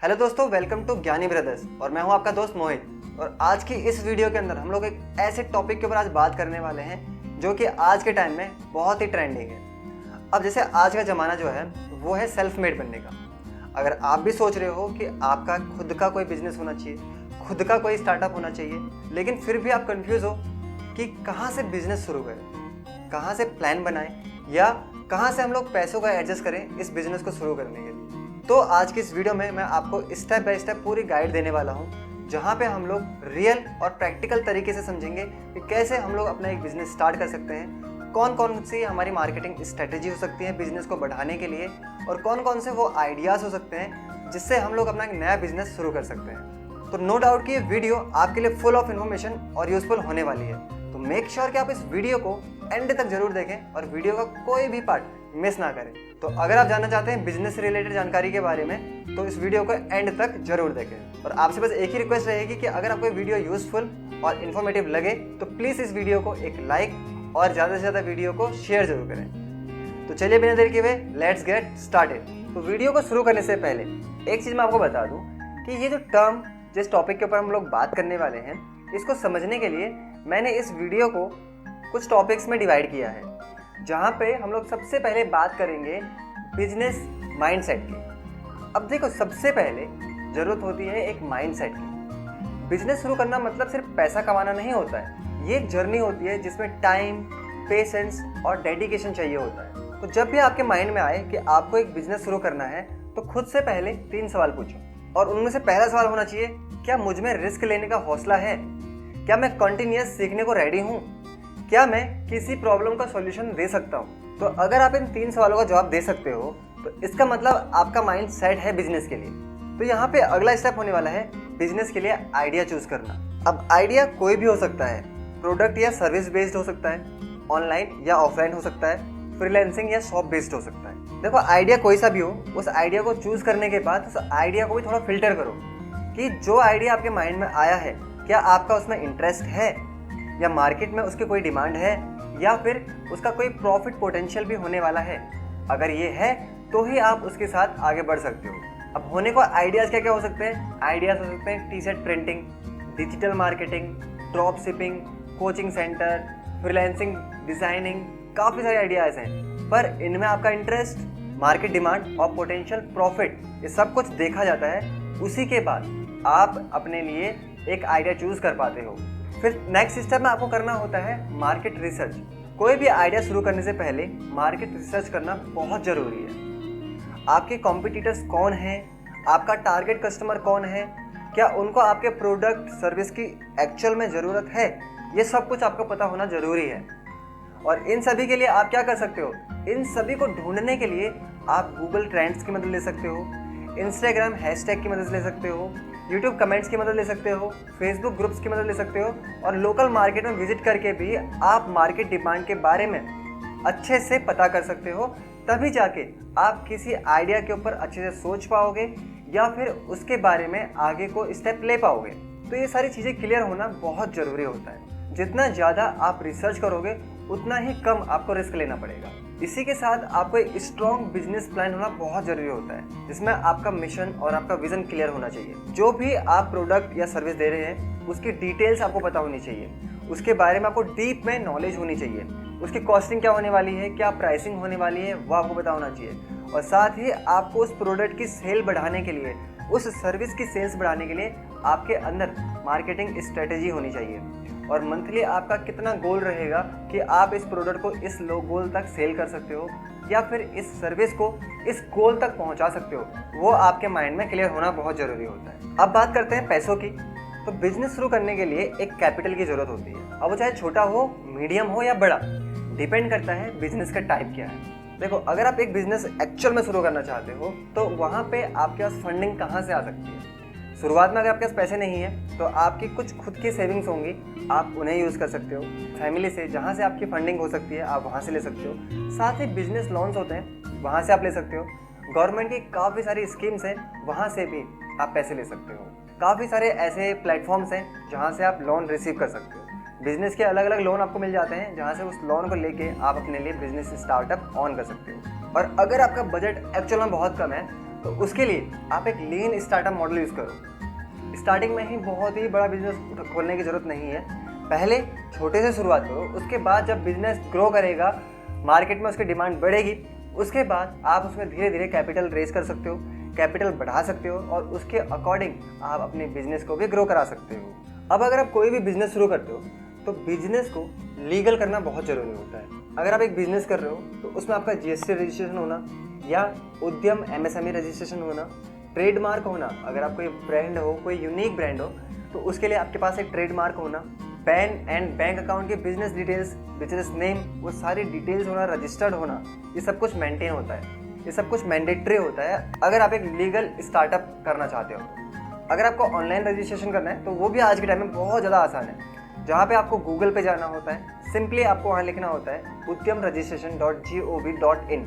Hello दोस्तों, welcome to ज्ञानी brothers और मैं हूं आपका दोस्त मोहित। और आज की इस वीडियो के अंदर हम लोग एक ऐसे टॉपिक के ऊपर आज बात करने वाले हैं जो कि आज के टाइम में बहुत ही ट्रेंडिंग है। अब जैसे आज का ज़माना जो है वो है सेल्फ मेड बनने का। अगर आप भी सोच रहे हो कि आपका खुद का कोई बिजनेस होना चाहिए, खुद का कोई स्टार्टअप होना चाहिए, लेकिन फिर भी आप कंफ्यूज हो कि कहाँ से बिजनेस शुरू करें, कहाँ से प्लान बनाएं या कहाँ से हम लोग पैसों का एडजस्ट करें इस बिजनेस को शुरू करने के लिए, तो आज की इस वीडियो में मैं आपको स्टेप बाय स्टेप पूरी गाइड देने वाला हूँ, जहाँ पे हम लोग रियल और प्रैक्टिकल तरीके से समझेंगे कि कैसे हम लोग अपना एक बिजनेस स्टार्ट कर सकते हैं, कौन कौन सी हमारी मार्केटिंग स्ट्रेटेजी हो सकती है बिजनेस को बढ़ाने के लिए और कौन कौन से वो आइडियाज़ हो सकते हैं जिससे हम लोग अपना एक नया बिजनेस शुरू कर सकते हैं। तो नो डाउट कि ये वीडियो आपके लिए फुल ऑफ इन्फॉर्मेशन और यूजफुल होने वाली है, तो मेक श्योर कि आप इस वीडियो को एंड तक जरूर देखें और वीडियो का कोई भी पार्ट मिस ना करें। तो अगर आप जानना चाहते हैं बिजनेस से रिलेटेड जानकारी के बारे में तो इस वीडियो को एंड तक जरूर देखें। और आपसे बस एक ही रिक्वेस्ट रहेगी कि अगर आपको वीडियो यूजफुल और इन्फॉर्मेटिव लगे तो प्लीज़ इस वीडियो को एक लाइक और ज़्यादा से ज़्यादा वीडियो को शेयर जरूर करें। तो चलिए बिना देर किए हुए लेट्स गेट स्टार्टेड। तो वीडियो को शुरू करने से पहले एक चीज़ मैं आपको बता दूँ कि ये जो टर्म जिस टॉपिक के ऊपर हम लोग बात करने वाले हैं, इसको समझने के लिए मैंने इस वीडियो को कुछ टॉपिक्स में डिवाइड किया है, जहाँ पे हम लोग सबसे पहले बात करेंगे बिजनेस माइंडसेट की। अब देखो, सबसे पहले ज़रूरत होती है एक माइंडसेट की। बिजनेस शुरू करना मतलब सिर्फ पैसा कमाना नहीं होता है, ये एक जर्नी होती है जिसमें टाइम, पेशेंस और डेडिकेशन चाहिए होता है। तो जब भी आपके माइंड में आए कि आपको एक बिजनेस शुरू करना है तो खुद से पहले 3 सवाल पूछो, और उनमें से पहला सवाल होना चाहिए, क्या मुझ में रिस्क लेने का हौसला है? क्या मैं कंटिन्यूअस सीखने को रेडी हूँ? क्या मैं किसी प्रॉब्लम का सॉल्यूशन दे सकता हूँ? तो अगर आप इन 3 सवालों का जवाब दे सकते हो तो इसका मतलब आपका माइंड सेट है बिजनेस के लिए। तो यहाँ पे अगला स्टेप होने वाला है बिजनेस के लिए आइडिया चूज करना। अब आइडिया कोई भी हो सकता है, प्रोडक्ट या सर्विस बेस्ड हो सकता है, ऑनलाइन या ऑफलाइन हो सकता है, फ्रीलांसिंग या शॉप बेस्ड हो सकता है। देखो, आइडिया कोई सा भी हो, उस आइडिया को चूज करने के बाद उस आइडिया को भी थोड़ा फिल्टर करो कि जो आइडिया आपके माइंड में आया है, क्या आपका उसमें इंटरेस्ट है या मार्केट में उसकी कोई डिमांड है या फिर उसका कोई प्रॉफिट पोटेंशियल भी होने वाला है। अगर ये है तो ही आप उसके साथ आगे बढ़ सकते हो। अब होने को आइडियाज़ क्या क्या हो सकते हैं? आइडियाज़ हो सकते हैं T-shirt printing, digital marketing, drop shipping, coaching centre, freelancing, designing, काफ़ी सारे आइडियाज़ हैं। पर इनमें आपका इंटरेस्ट, मार्केट डिमांड और पोटेंशियल प्रॉफिट, ये सब कुछ देखा जाता है। उसी के बाद आप अपने लिए एक आइडिया चूज़ कर पाते हो। फिर नेक्स्ट स्टेप में आपको करना होता है मार्केट रिसर्च। कोई भी आइडिया शुरू करने से पहले मार्केट रिसर्च करना बहुत ज़रूरी है। आपके कॉम्पिटिटर्स कौन हैं, आपका टारगेट कस्टमर कौन है, क्या उनको आपके प्रोडक्ट सर्विस की एक्चुअल में ज़रूरत है, ये सब कुछ आपको पता होना ज़रूरी है। और इन सभी के लिए आप क्या कर सकते हो? इन सभी को ढूंढने के लिए आप गूगल ट्रेंड्स की मदद ले सकते हो, इंस्टाग्राम हैशटैग की मदद ले सकते हो, यूट्यूब कमेंट्स की मदद ले सकते हो, फेसबुक ग्रुप्स की मदद ले सकते हो, और लोकल मार्केट में विजिट करके भी आप मार्केट डिमांड के बारे में अच्छे से पता कर सकते हो। तभी जाके आप किसी आइडिया के ऊपर अच्छे से सोच पाओगे या फिर उसके बारे में आगे को स्टेप ले पाओगे। तो ये सारी चीज़ें क्लियर होना बहुत ज़रूरी होता है। जितना ज़्यादा आप रिसर्च करोगे उतना ही कम आपको रिस्क लेना पड़ेगा। इसी के साथ आपको एक स्ट्रॉन्ग बिजनेस प्लान होना बहुत ज़रूरी होता है, जिसमें आपका मिशन और आपका विजन क्लियर होना चाहिए। जो भी आप प्रोडक्ट या सर्विस दे रहे हैं उसकी डिटेल्स आपको पता होनी चाहिए, उसके बारे में आपको डीप में नॉलेज होनी चाहिए, उसकी कॉस्टिंग क्या होने वाली है, क्या प्राइसिंग होने वाली है, वो आपको पता होना चाहिए। और साथ ही आपको उस प्रोडक्ट की सेल बढ़ाने के लिए, उस सर्विस की सेल्स बढ़ाने के लिए आपके अंदर मार्केटिंग स्ट्रेटेजी होनी चाहिए। और मंथली आपका कितना गोल रहेगा कि आप इस प्रोडक्ट को इस लो गोल तक सेल कर सकते हो या फिर इस सर्विस को इस गोल तक पहुंचा सकते हो, वो आपके माइंड में क्लियर होना बहुत ज़रूरी होता है। अब बात करते हैं पैसों की। तो बिजनेस शुरू करने के लिए एक कैपिटल की ज़रूरत होती है। अब वो चाहे छोटा हो, मीडियम हो या बड़ा, डिपेंड करता है बिजनेस का टाइप क्या है। देखो, अगर आप एक बिजनेस एक्चुअल में शुरू करना चाहते हो तो वहाँ पे आपके पास फंडिंग कहाँ से आ सकती है? शुरुआत में अगर आपके पास पैसे नहीं है तो आपकी कुछ खुद की सेविंग्स होंगी, आप उन्हें यूज़ कर सकते हो। फैमिली से जहाँ से आपकी फंडिंग हो सकती है आप वहाँ से ले सकते हो। साथ ही बिजनेस लोन्स होते हैं, वहाँ से आप ले सकते हो। गवर्नमेंट की काफ़ी सारी स्कीम्स हैं, वहाँ से भी आप पैसे ले सकते हो। काफ़ी सारे ऐसे प्लेटफॉर्म्स हैं जहाँ से आप लोन रिसीव कर सकते हो। बिजनेस के अलग अलग लोन आपको मिल जाते हैं, जहाँ से उस लोन को लेके आप अपने लिए बिजनेस स्टार्टअप ऑन कर सकते हो। और अगर आपका बजट एक्चुअल में बहुत कम है तो उसके लिए आप एक लीन स्टार्टअप मॉडल यूज़ करो। स्टार्टिंग में ही बहुत ही बड़ा बिजनेस खोलने की ज़रूरत नहीं है, पहले छोटे से शुरुआत करो। उसके बाद जब बिजनेस ग्रो करेगा, मार्केट में उसकी डिमांड बढ़ेगी, उसके बाद आप उसमें धीरे धीरे कैपिटल रेज कर सकते हो, कैपिटल बढ़ा सकते हो और उसके अकॉर्डिंग आप अपने बिजनेस को भी ग्रो करा सकते हो। अब अगर आप कोई भी बिजनेस शुरू करते हो तो बिजनेस को लीगल करना बहुत ज़रूरी होता है। अगर आप एक बिजनेस कर रहे हो तो उसमें आपका जीएसटी रजिस्ट्रेशन होना या उद्यम एमएसएमई रजिस्ट्रेशन होना, ट्रेडमार्क होना। अगर आप कोई ब्रांड हो, कोई यूनिक ब्रांड हो तो उसके लिए आपके पास एक ट्रेडमार्क होना, पैन एंड बैंक अकाउंट के बिजनेस डिटेल्स, बिजनेस नेम, वो सारी डिटेल्स होना, रजिस्टर्ड होना, ये सब कुछ मेंटेन होता है, ये सब कुछ मैंडेटरी होता है अगर आप एक लीगल स्टार्टअप करना चाहते हो। अगर आपको ऑनलाइन रजिस्ट्रेशन करना है तो वो भी आज के टाइम में बहुत ज़्यादा आसान है, जहाँ पे आपको गूगल पे जाना होता है, सिंपली आपको वहाँ लिखना होता है udyamregistration.gov.in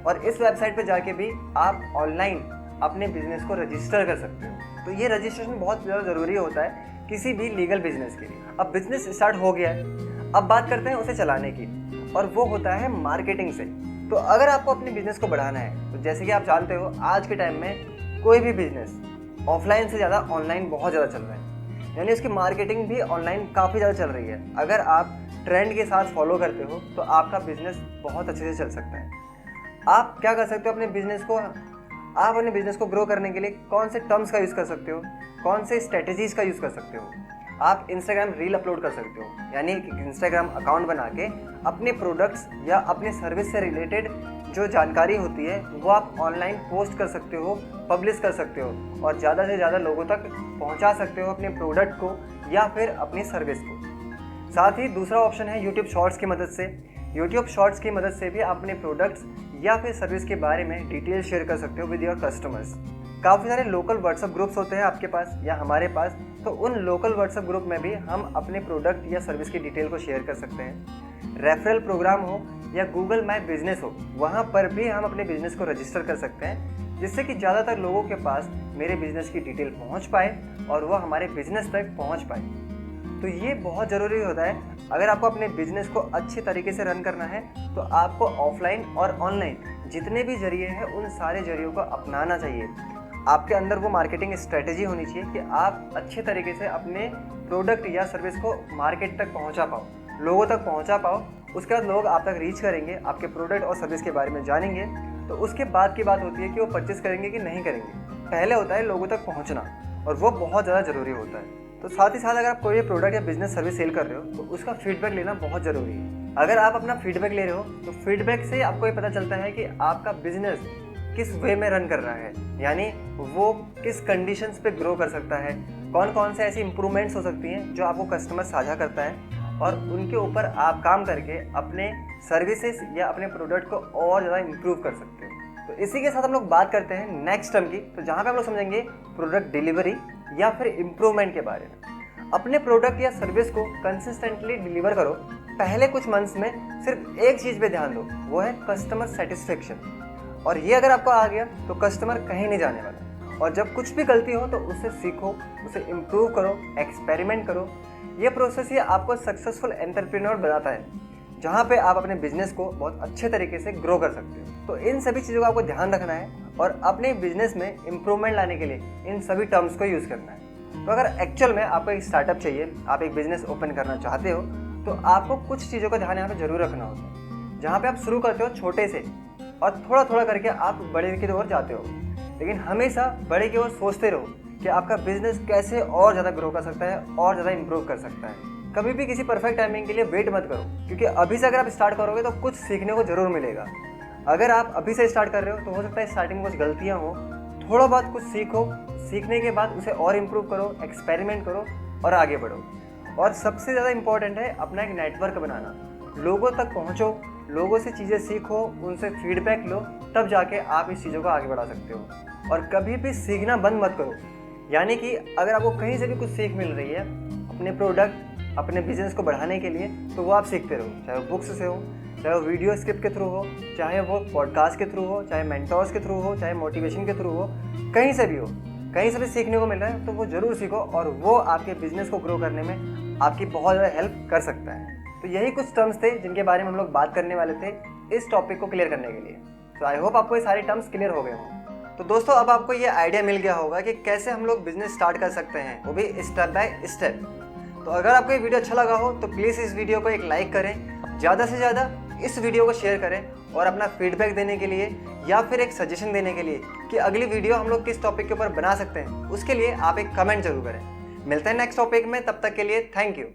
और इस वेबसाइट पे जाके भी आप ऑनलाइन अपने बिजनेस को रजिस्टर कर सकते हो। तो ये रजिस्ट्रेशन बहुत ज़्यादा ज़रूरी होता है किसी भी लीगल बिजनेस के लिए। अब बिजनेस स्टार्ट हो गया है, अब बात करते हैं उसे चलाने की, और वो होता है मार्केटिंग से। तो अगर आपको अपने बिजनेस को बढ़ाना है तो जैसे कि आप जानते हो आज के टाइम में कोई भी बिजनेस ऑफलाइन से ज़्यादा ऑनलाइन बहुत ज़्यादा चल रहा है, यानी उसकी मार्केटिंग भी ऑनलाइन काफ़ी ज़्यादा चल रही है। अगर आप ट्रेंड के साथ फॉलो करते हो तो आपका बिजनेस बहुत अच्छे से चल सकता है। आप क्या कर सकते हो अपने बिजनेस को, आप अपने बिजनेस को ग्रो करने के लिए कौन से टर्म्स का यूज़ कर सकते हो, कौन से स्ट्रेटजीज़ का यूज़ कर सकते हो। आप इंस्टाग्राम रील अपलोड कर सकते हो, यानी एक इंस्टाग्राम अकाउंट बना के अपने प्रोडक्ट्स या अपने सर्विस से रिलेटेड जो जानकारी होती है वो आप ऑनलाइन पोस्ट कर सकते हो, पब्लिश कर सकते हो और ज़्यादा से ज़्यादा लोगों तक पहुंचा सकते हो अपने प्रोडक्ट को या फिर अपनी सर्विस को। साथ ही दूसरा ऑप्शन है यूट्यूब शॉर्ट्स की मदद से। यूट्यूब शॉर्ट्स की मदद से भी अपने प्रोडक्ट्स या फिर सर्विस के बारे में डिटेल शेयर कर सकते हो विद योर कस्टमर्स। काफ़ी सारे लोकल व्हाट्सएप ग्रुप्स होते हैं आपके पास या हमारे पास, तो उन लोकल व्हाट्सएप ग्रुप में भी हम अपने प्रोडक्ट या सर्विस की डिटेल को शेयर कर सकते हैं। रेफरल प्रोग्राम हो या गूगल माई बिजनेस हो, वहाँ पर भी हम अपने बिजनेस को रजिस्टर कर सकते हैं, जिससे कि ज़्यादातर लोगों के पास मेरे बिजनेस की डिटेल पहुँच पाए और वह हमारे बिजनेस तक पहुँच पाए। तो ये बहुत ज़रूरी होता है। अगर आपको अपने बिजनेस को अच्छे तरीके से रन करना है तो आपको ऑफलाइन और ऑनलाइन जितने भी जरिए हैं उन सारे जरियों को अपनाना चाहिए। आपके अंदर वो मार्केटिंग स्ट्रेटेजी होनी चाहिए कि आप अच्छे तरीके से अपने प्रोडक्ट या सर्विस को मार्केट तक पहुंचा पाओ, लोगों तक पहुंचा पाओ। उसके बाद लोग आप तक रीच करेंगे, आपके प्रोडक्ट और सर्विस के बारे में जानेंगे, तो उसके बाद की बात होती है कि वो परचेस करेंगे कि नहीं करेंगे। पहले होता है लोगों तक पहुँचना और वो बहुत ज़्यादा ज़रूरी होता है। तो साथ ही साथ अगर आप कोई प्रोडक्ट या बिजनेस सर्विस सेल कर रहे हो तो उसका फीडबैक लेना बहुत ज़रूरी है। अगर आप अपना फीडबैक ले रहे हो तो फीडबैक से आपको ये पता चलता है कि आपका बिजनेस किस वे में रन कर रहा है, यानी वो किस कंडीशंस पे ग्रो कर सकता है, कौन कौन से ऐसी इंप्रूवमेंट्स हो सकती हैं जो आपको कस्टमर साझा करता है और उनके ऊपर आप काम करके अपने सर्विसेज या अपने प्रोडक्ट को और ज़्यादा इम्प्रूव कर सकते हो। तो इसी के साथ हम लोग बात करते हैं नेक्स्ट टर्म की, तो जहाँ पे हम लोग समझेंगे प्रोडक्ट डिलीवरी या फिर इम्प्रूवमेंट के बारे में। अपने प्रोडक्ट या सर्विस को कंसिस्टेंटली डिलीवर करो। पहले कुछ मंथ्स में सिर्फ एक चीज़ पे ध्यान दो, वो है कस्टमर सेटिस्फेक्शन, और ये अगर आपको आ गया तो कस्टमर कहीं नहीं जाने वाला। और जब कुछ भी गलती हो तो उससे सीखो, उसे इम्प्रूव करो, एक्सपेरिमेंट करो। ये प्रोसेस ही आपको सक्सेसफुल एंटरप्रेन्योर बनाता है, जहाँ पे आप अपने बिजनेस को बहुत अच्छे तरीके से ग्रो कर सकते हो। तो इन सभी चीज़ों का आपको ध्यान रखना है और अपने बिजनेस में इम्प्रूवमेंट लाने के लिए इन सभी टर्म्स को यूज़ करना है। तो अगर एक्चुअल में आपको एक स्टार्टअप चाहिए, आप एक बिजनेस ओपन करना चाहते हो, तो आपको कुछ चीज़ों का ध्यान यहाँ पे जरूर रखना होता है। जहाँ पे आप शुरू करते हो छोटे से और थोड़ा थोड़ा करके आप बड़े की ओर जाते हो, लेकिन हमेशा बड़े की ओर सोचते रहो कि आपका बिजनेस कैसे और ज़्यादा ग्रो कर सकता है और ज़्यादा इंप्रूव कर सकता है। कभी भी किसी परफेक्ट टाइमिंग के लिए वेट मत करो, क्योंकि अभी से अगर आप स्टार्ट करोगे तो कुछ सीखने को जरूर मिलेगा। अगर आप अभी से स्टार्ट कर रहे हो तो हो सकता है स्टार्टिंग में कुछ गलतियाँ हो, थोड़ा बहुत कुछ सीखो, सीखने के बाद उसे और इम्प्रूव करो, एक्सपेरिमेंट करो और आगे बढ़ो। और सबसे ज़्यादा इंपॉर्टेंट है अपना एक नेटवर्क बनाना। लोगों तक पहुँचो, लोगों से चीज़ें सीखो, उनसे फीडबैक लो, तब जाके आप इस चीज़ों को आगे बढ़ा सकते हो। और कभी भी सीखना बंद मत करो, यानी कि अगर आपको कहीं से भी कुछ सीख मिल रही है अपने प्रोडक्ट, अपने बिजनेस को बढ़ाने के लिए, तो वो आप सीखते रहो, चाहे वो बुक्स से हो, चाहे वो वीडियो स्क्रिप्ट के थ्रू हो, चाहे वो पॉडकास्ट के थ्रू हो, चाहे मेंटोर्स के थ्रू हो, चाहे मोटिवेशन के थ्रू हो, कहीं से भी हो, कहीं से भी सीखने को मिल रहा है तो वो ज़रूर सीखो और वो आपके बिजनेस को ग्रो करने में आपकी बहुत ज़्यादा हेल्प कर सकता है। तो यही कुछ टर्म्स थे जिनके बारे में हम लोग बात करने वाले थे इस टॉपिक को क्लियर करने के लिए। तो आई होप आपको ये सारे टर्म्स क्लियर हो गए हों। तो दोस्तों अब आपको ये आइडिया मिल गया होगा कि कैसे हम लोग बिजनेस स्टार्ट कर सकते हैं, वो भी स्टेप बाय स्टेप। तो अगर आपको ये वीडियो अच्छा लगा हो तो प्लीज़ इस वीडियो को एक लाइक करें, ज़्यादा से ज़्यादा इस वीडियो को शेयर करें और अपना फीडबैक देने के लिए या फिर एक सजेशन देने के लिए कि अगली वीडियो हम लोग किस टॉपिक के ऊपर बना सकते हैं, उसके लिए आप एक कमेंट जरूर करें। मिलते हैं नेक्स्ट टॉपिक में, तब तक के लिए थैंक यू।